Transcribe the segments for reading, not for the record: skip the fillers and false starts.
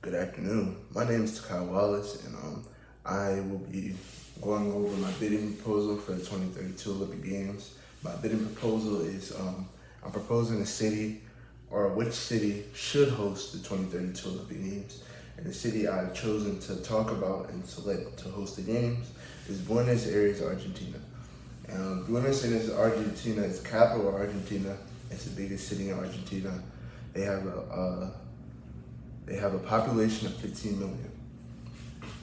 Good afternoon. My name is Kyle Wallace, and I will be going over my bidding proposal for the 2032 Olympic Games. My bidding proposal is I'm proposing a city or which city should host the 2032 Olympic Games. And the city I've chosen to talk about and select to host the games is Buenos Aires, Argentina. Buenos Aires, Argentina is the capital of Argentina. It's the biggest city in Argentina. They have a population of 15 million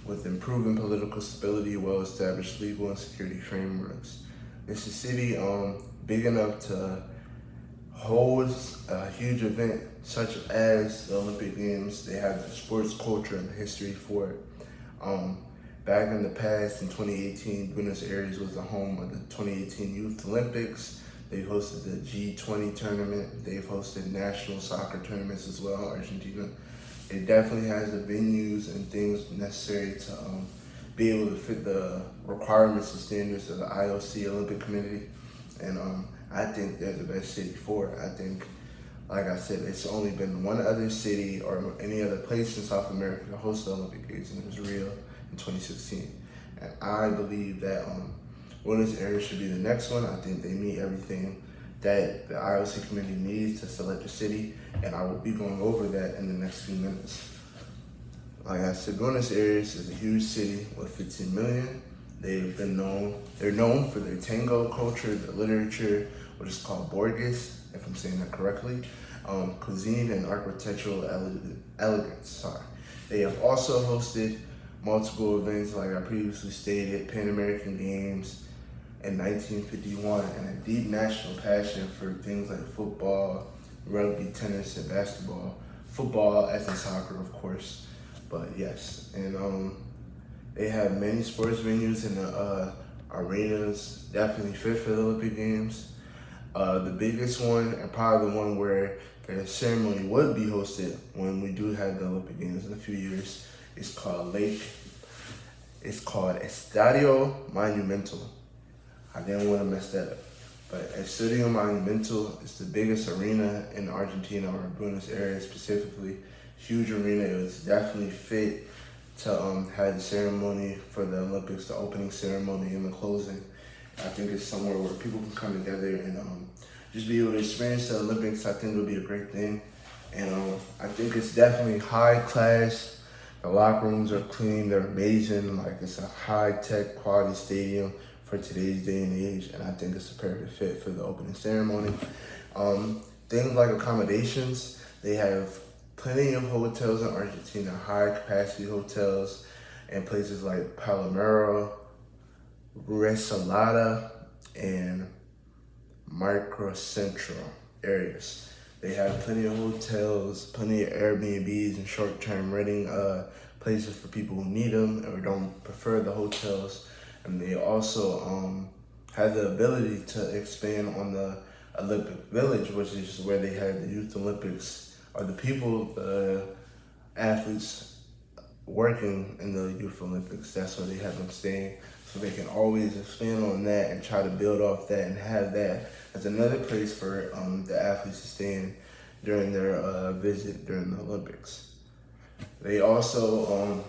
with improving political stability, well-established legal and security frameworks. It's a city big enough to hold a huge event such as the Olympic Games. They have the sports culture and history for it. Back in the past, in 2018, Buenos Aires was the home of the 2018 Youth Olympics. They hosted the G20 tournament. They've hosted national soccer tournaments as well in Argentina. It definitely has the venues and things necessary to be able to fit the requirements and standards of the IOC Olympic Committee. And I think they're the best city for it. I think, like I said, it's only been one other city or any other place in South America to host the Olympic Games, and it was Rio in 2016. And I believe that Buenos Aires should be the next one. I think they meet everything that the IOC committee needs to select a city, and I will be going over that in the next few minutes. Like I said, Buenos Aires is a huge city with 15 million. They're known for their tango culture, their literature, what is called Borges, if I'm saying that correctly, cuisine and architectural elegance. They have also hosted multiple events, like I previously stated, Pan American Games in 1951, and a deep national passion for things like football, rugby, tennis, and basketball. Football, as in soccer, of course, but yes. And they have many sports venues and arenas, definitely fit for the Olympic Games. The biggest one, and probably the one where the ceremony would be hosted when we do have the Olympic Games in a few years, is called Estadio Monumental. I didn't want to mess that up. But Estadio Monumental is the biggest arena in Argentina, or Buenos Aires specifically. Huge arena. It was definitely fit to have the ceremony for the Olympics, the opening ceremony and the closing. I think it's somewhere where people can come together and just be able to experience the Olympics. I think it would be a great thing. And I think it's definitely high class. The locker rooms are clean, they're amazing. Like, it's a high-tech quality stadium for today's day and age, and I think it's a perfect fit for the opening ceremony. Things like accommodations, they have plenty of hotels in Argentina, high-capacity hotels in places like Palomero, Resalada, and Microcentro areas. They have plenty of hotels, plenty of Airbnbs and short-term renting places for people who need them or don't prefer the hotels. And they also have the ability to expand on the Olympic Village, which is where they had the Youth Olympics, or the people, the athletes working in the Youth Olympics. That's where they have them staying. So they can always expand on that and try to build off that and have that as another place for the athletes to stay in during their visit during the Olympics. They also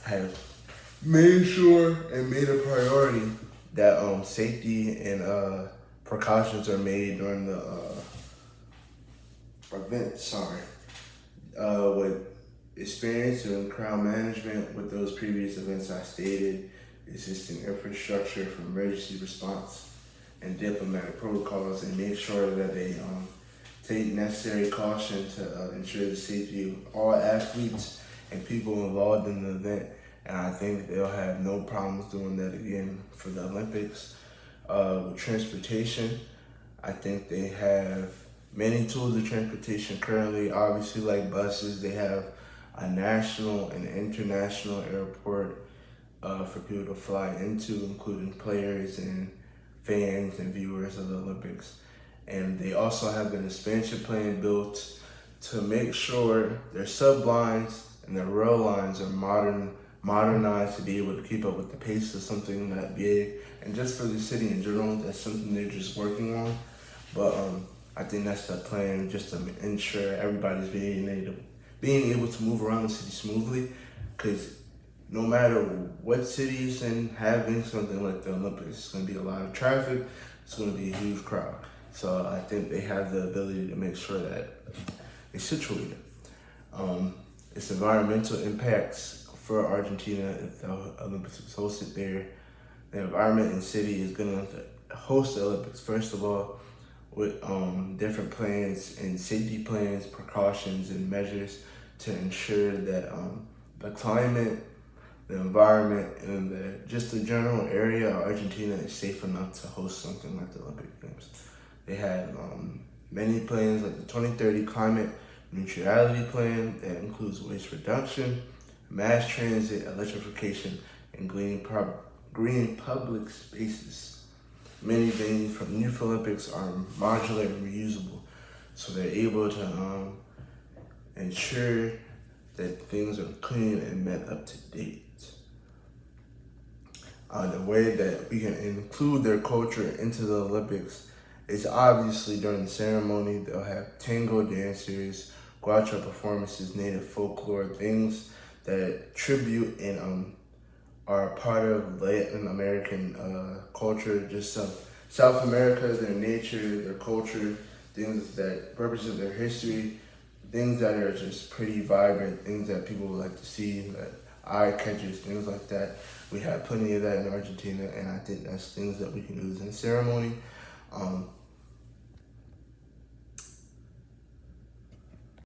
have made sure and made a priority that safety and precautions are made during the event. With experience in crowd management with those previous events I stated, existing infrastructure for emergency response and diplomatic protocols, and make sure that they take necessary caution to ensure the safety of all athletes and people involved in the event. And I think they'll have no problems doing that again for the Olympics. With transportation, I think they have many tools of transportation currently, obviously, like buses. They have a national and international airport for people to fly into, including players and fans and viewers of the Olympics. And they also have an expansion plan built to make sure their sublines and their rail lines are modernized to be able to keep up with the pace of something that big. And just for the city in general, that's something they're just working on. But I think that's the plan, just to ensure everybody's being being able to move around the city smoothly, because no matter what city is in, having something like the Olympics, it's going to be a lot of traffic, it's going to be a huge crowd. So I think they have the ability to make sure that it's situated. Its environmental impacts for Argentina, if the Olympics is hosted there, the environment and city is going to host the Olympics, first of all, with different plans and safety plans, precautions, and measures to ensure that the climate, the environment, and just the general area of Argentina is safe enough to host something like the Olympic Games. They have many plans like the 2030 Climate Neutrality Plan that includes waste reduction, mass transit, electrification, and green public spaces. Many venues from the Youth Olympics are modular and reusable, so they're able to ensure that things are clean and met up to date. The way that we can include their culture into the Olympics is obviously during the ceremony. They'll have tango dancers, guacho performances, native folklore, things that tribute and are part of Latin American culture, just South America, their nature, their culture, things that represent their history, things that are just pretty vibrant, things that people would like to see, that eye catchers, things like that. We have plenty of that in Argentina, and I think that's things that we can use in the ceremony.